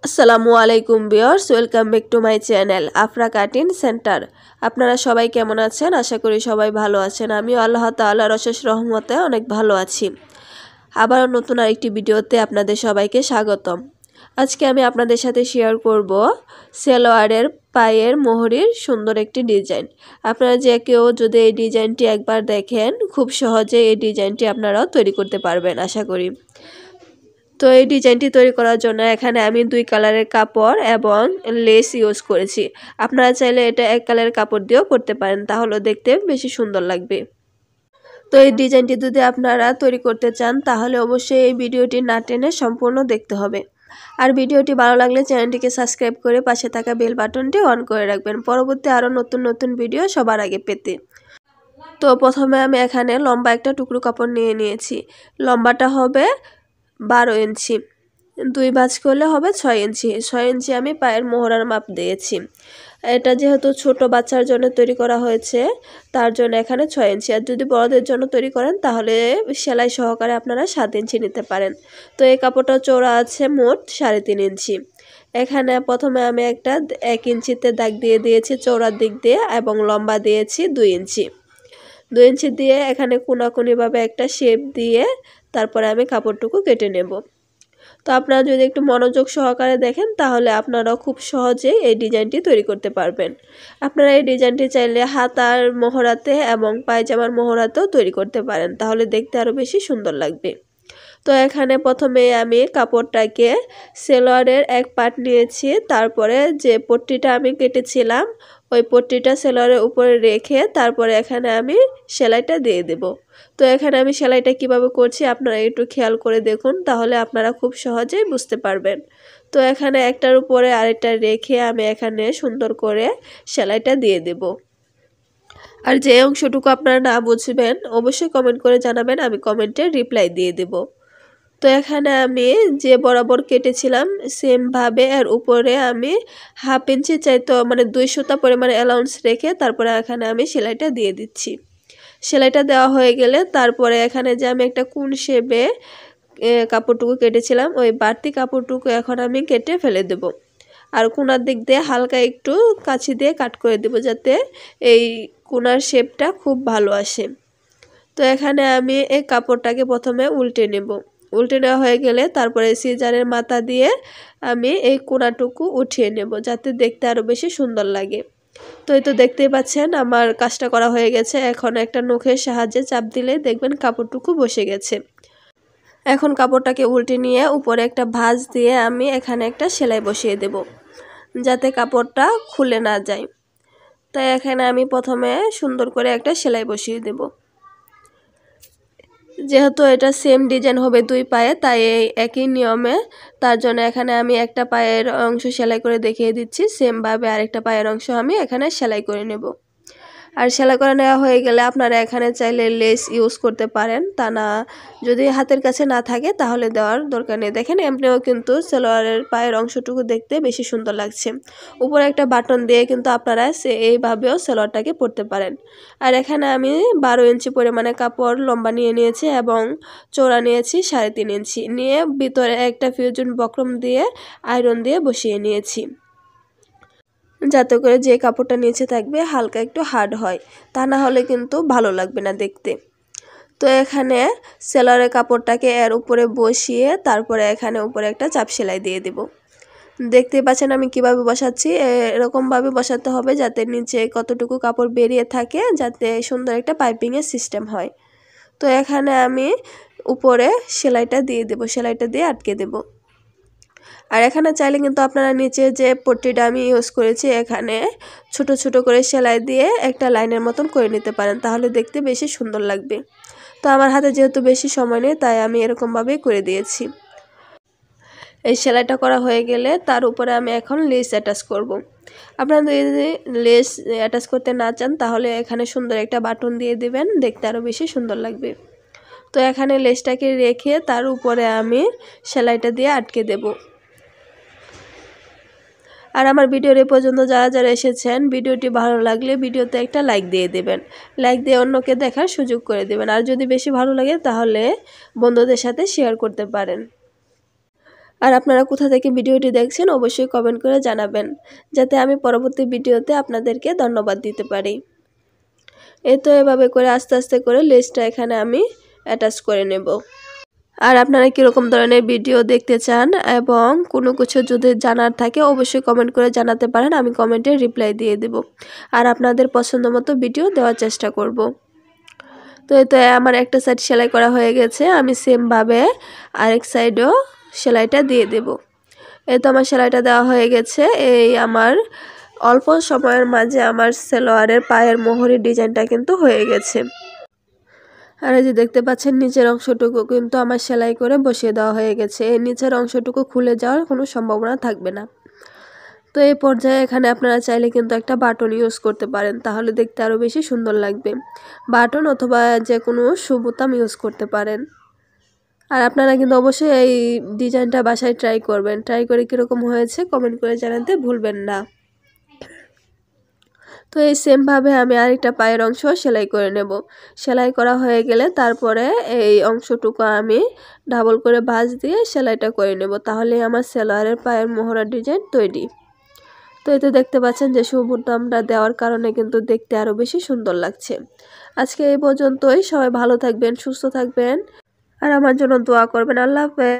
আসসালামু আলাইকুম viewers, welcome back to my channel Afra cutting centre. আপনারা সবাই কেমন আছেন? আশা করি সবাই ভালো আছেন। আমিও আল্লাহ তাআলার অশেষ রহমতে অনেক ভালো আছি। আবারও নতুন আরেকটি ভিডিওতে আপনাদের সবাইকে স্বাগতম। আজকে আমি আপনাদের সাথে শেয়ার করব সালোয়ারের পায়ের মোহরির সুন্দর একটি ডিজাইন। আপনারা যে কেউ যদি এই ডিজাইনটি একবার দেখেন, খুব সহজে এই ডিজাইনটি আপনারাও তৈরি করতে পারবেন আশা করি। তো এই ডিজাইনটি তৈরি করার জন্য এখানে আমি 2 কালারের কাপড় এবং লেস ইউজ করেছি। আপনারা চাইলে এটা এক কালারের কাপড় দিয়েও করতে পারেন, তাহলে দেখতে বেশি সুন্দর লাগবে। তো এই ডিজাইনটি যদি আপনারা তৈরি করতে চান তাহলে অবশ্যই এই ভিডিওটি না টেনে সম্পূর্ণ দেখতে হবে। আর ভিডিওটি ভালো লাগলে চ্যানেলটিকে সাবস্ক্রাইব করে পাশে থাকা বেল বাটনটি অন করে রাখবেন পরবর্তী আরও নতুন নতুন ভিডিও সবার আগে পেতে। তো প্রথমে আমি এখানে লম্বা একটা টুকরো কাপড় নিয়েছি। লম্বাটা হবে 12 ইঞ্চি, 2 ভাঁজ করলে হবে 6 ইঞ্চি। 6 ইঞ্চি আমি পায়ের মোহরার মাপ দিয়েছি। এটা যেহেতু ছোট বাচ্চার জন্য তৈরি করা হয়েছে, তার জন্য এখানে 6 ইঞ্চি। আর যদি বড়দের জন্য তৈরি করেন তাহলে সেলাই সহকারে আপনারা 7 ইঞ্চি নিতে পারেন। তো এই কাপড়টা চওড়া আছে মোট 3.5 ইঞ্চি। এখানে প্রথমে আমি একটা 1 ইঞ্চিতে দাগ দিয়ে দিয়েছি চওড়ার দিক দিয়ে, এবং লম্বা দিয়েছি 2 ইঞ্চি। 2 ইঞ্চি দিয়ে এখানে কোনাকুনিভাবে একটা শেপ দিয়ে তারপরে আমি কাপড়টুকু কেটে নেব। তো আপনারা যদি একটু মনোযোগ সহকারে দেখেন তাহলে আপনারাও খুব সহজেই এই ডিজাইনটি তৈরি করতে পারবেন। আপনারা এই ডিজাইনটি চাইলে হাতার মোহরাতে এবং পায়জামার মোহরাতেও তৈরি করতে পারেন, তাহলে দেখতে আরও বেশি সুন্দর লাগবে। তো এখানে প্রথমে আমি কাপড়টাকে সালোয়ারের এক পাট নিয়েছি, তারপরে যে পট্টিটা আমি কেটেছিলাম ওই পট্টিটা সালোয়ারের উপরে রেখে তারপরে এখানে আমি সেলাইটা দিয়ে দেব। তো এখানে আমি সেলাইটা কিভাবে করছি আপনারা একটু খেয়াল করে দেখুন, তাহলে আপনারা খুব সহজেই বুঝতে পারবেন। তো এখানে একটার উপরে আরেকটা রেখে আমি এখানে সুন্দর করে সেলাইটা দিয়ে দেব। আর যে অংশটুকু আপনারা না বুঝবেন অবশ্যই কমেন্ট করে জানাবেন, আমি কমেন্টে রিপ্লাই দিয়ে দেব। তো এখানে আমি যে বরাবর কেটেছিলাম সেমভাবে এর উপরে আমি 1/2 ইঞ্চি চাইতো মানে 2 সুতা পরিমাণে অ্যালাউন্স রেখে তারপরে এখানে আমি সেলাইটা দিয়ে দিচ্ছি। সেলাইটা দেওয়া হয়ে গেলে তারপরে এখানে যে আমি একটা কোণ শেপে কাপড়টুকু কেটেছিলাম ওই বাড়তি কাপড়টুকু এখন আমি কেটে ফেলে দেব। আর কোণার দিক দিয়ে হালকা একটু কাঁচি দিয়ে কাট করে দেব যাতে এই কোণার শেপটা খুব ভালো আসে। তো এখানে আমি এই কাপড়টাকে প্রথমে উল্টে নেব। উল্টে নেওয়া হয়ে গেলে তারপরে সিজারের মাথা দিয়ে আমি এই কোণাটুকু উঠিয়ে নেব যাতে দেখতে আরও বেশি সুন্দর লাগে। তো এই তো দেখতেই পাচ্ছেন আমার কাজটা করা হয়ে গেছে। এখন একটা নখের সাহায্যে চাপ দিলে দেখবেন কাপড়টুকু বসে গেছে। এখন কাপড়টাকে উল্টে নিয়ে উপরে একটা ভাঁজ দিয়ে আমি এখানে একটা সেলাই বসিয়ে দেব যাতে কাপড়টা খুলে না যায়। তাই এখানে আমি প্রথমে সুন্দর করে একটা সেলাই বসিয়ে দেব। যেহেতু এটা সেম ডিজাইন হবে 2 পায়ে, তাই এই একই নিয়মে তার জন্য এখানে আমি একটা পায়ের অংশ সেলাই করে দেখিয়ে দিচ্ছি। সেমভাবে আরেকটা পায়ের অংশ আমি এখানে সেলাই করে নেব। আর সেলাই করে নেওয়া হয়ে গেলে আপনারা এখানে চাইলে লেস ইউজ করতে পারেন, তা না যদি হাতের কাছে না থাকে তাহলে দেওয়ার দরকার নেই। দেখেন এমনিও কিন্তু সালোয়ারের পায়ের অংশটুকু দেখতে বেশি সুন্দর লাগছে। উপরে একটা বাটন দিয়ে কিন্তু আপনারা এইভাবেও সালোয়ারটাকে পরতে পারেন। আর এখানে আমি 12 ইঞ্চি পরিমাণে কাপড় লম্বা নিয়ে নিয়েছি এবং চওড়া নিয়েছি 3.5 ইঞ্চি নিয়ে ভিতরে একটা ফিউজন বক্রম দিয়ে আয়রন দিয়ে বসিয়ে নিয়েছি যাতে করে যে কাপড়টা নিচে থাকবে হালকা একটু হার্ড হয়, তা না হলে কিন্তু ভালো লাগবে না দেখতে। তো এখানে সেলারের কাপড়টাকে এর উপরে বসিয়ে তারপরে এখানে উপরে একটা চাপ সেলাই দিয়ে দেব। দেখতে পাচ্ছেন আমি কিভাবে বসাচ্ছি, এরকমভাবে বসাতে হবে যাতে নিচে কতটুকু কাপড় বেরিয়ে থাকে, যাতে সুন্দর একটা পাইপিংয়ের সিস্টেম হয়। তো এখানে আমি উপরে সেলাইটা দিয়ে দেব, সেলাইটা দিয়ে আটকে দেব। আর এখানে চাইলে কিন্তু আপনারা নিচে যে পট্টিটা আমি ইউজ করেছি এখানে ছোট ছোট করে সেলাই দিয়ে একটা লাইনের মতন করে নিতে পারেন, তাহলে দেখতে বেশি সুন্দর লাগবে। তো আমার হাতে যেহেতু বেশি সময় নেই তাই আমি এরকমভাবেই করে দিয়েছি। এই সেলাইটা করা হয়ে গেলে তার উপরে আমি এখন লেস অ্যাটাচ করব। আপনারা যদি লেস অ্যাটাচ করতে না চান তাহলে এখানে সুন্দর একটা বাটন দিয়ে দিবেন, দেখতে আরও বেশি সুন্দর লাগবে। তো এখানে লেসটাকে রেখে তার উপরে আমি সেলাইটা দিয়ে আটকে দেব। আর আমার ভিডিওর এ পর্যন্ত যারা যারা এসেছেন ভিডিওটি ভালো লাগলে ভিডিওতে একটা লাইক দিয়ে দেবেন, লাইক দিয়ে অন্যকে দেখার সুযোগ করে দেবেন। আর যদি বেশি ভালো লাগে তাহলে বন্ধুদের সাথে শেয়ার করতে পারেন। আর আপনারা কোথা থেকে ভিডিওটি দেখছেন অবশ্যই কমেন্ট করে জানাবেন, যাতে আমি পরবর্তী ভিডিওতে আপনাদেরকে ধন্যবাদ দিতে পারি। এই তো এভাবে করে আস্তে আস্তে করে লেসটা এখানে আমি অ্যাটাচ করে নেব। আর আপনারা কীরকম ধরনের ভিডিও দেখতে চান এবং কোনো কিছু যদি জানার থাকে অবশ্যই কমেন্ট করে জানাতে পারেন, আমি কমেন্টে রিপ্লাই দিয়ে দেব আর আপনাদের পছন্দ মতো ভিডিও দেওয়ার চেষ্টা করব। তো এই তো আমার একটা সাইড সেলাই করা হয়ে গেছে, আমি সেমভাবে আরেক সাইডও সেলাইটা দিয়ে দেব। এই তো আমার সেলাইটা দেওয়া হয়ে গেছে। এই আমার অল্প সময়ের মাঝে আমার সালোয়ারের পায়ের মোহরের ডিজাইনটা কিন্তু হয়ে গেছে। আর এই যে দেখতে পাচ্ছেন নিচের অংশটুকু কিন্তু আমার সেলাই করে বসিয়ে দেওয়া হয়ে গেছে। এই নিচের অংশটুকু খুলে যাওয়ার কোনো সম্ভাবনা থাকবে না। তো এই পর্যায়ে এখানে আপনারা চাইলে কিন্তু একটা বাটন ইউজ করতে পারেন, তাহলে দেখতে আরও বেশি সুন্দর লাগবে। বাটন অথবা যে কোনো শু বোতাম ইউজ করতে পারেন। আর আপনারা কিন্তু অবশ্যই এই ডিজাইনটা বাসায় ট্রাই করবেন, ট্রাই করে কীরকম হয়েছে কমেন্ট করে জানাতে ভুলবেন না। তো এই সেমভাবে আমি আরেকটা পায়ের অংশ সেলাই করে নেব। সেলাই করা হয়ে গেলে তারপরে এই অংশটুকু আমি ডাবল করে ভাঁজ দিয়ে সেলাইটা করে নেব, তাহলে আমার সালোয়ারের পায়ের মোহরার ডিজাইন তৈরি। তো এতে দেখতে পাচ্ছেন যে শু বোতামটা দেওয়ার কারণে কিন্তু দেখতে আরও বেশি সুন্দর লাগছে। আজকে এই পর্যন্তই, সবাই ভালো থাকবেন, সুস্থ থাকবেন আর আমার জন্য দোয়া করবেন। আল্লাহ হাফেজ।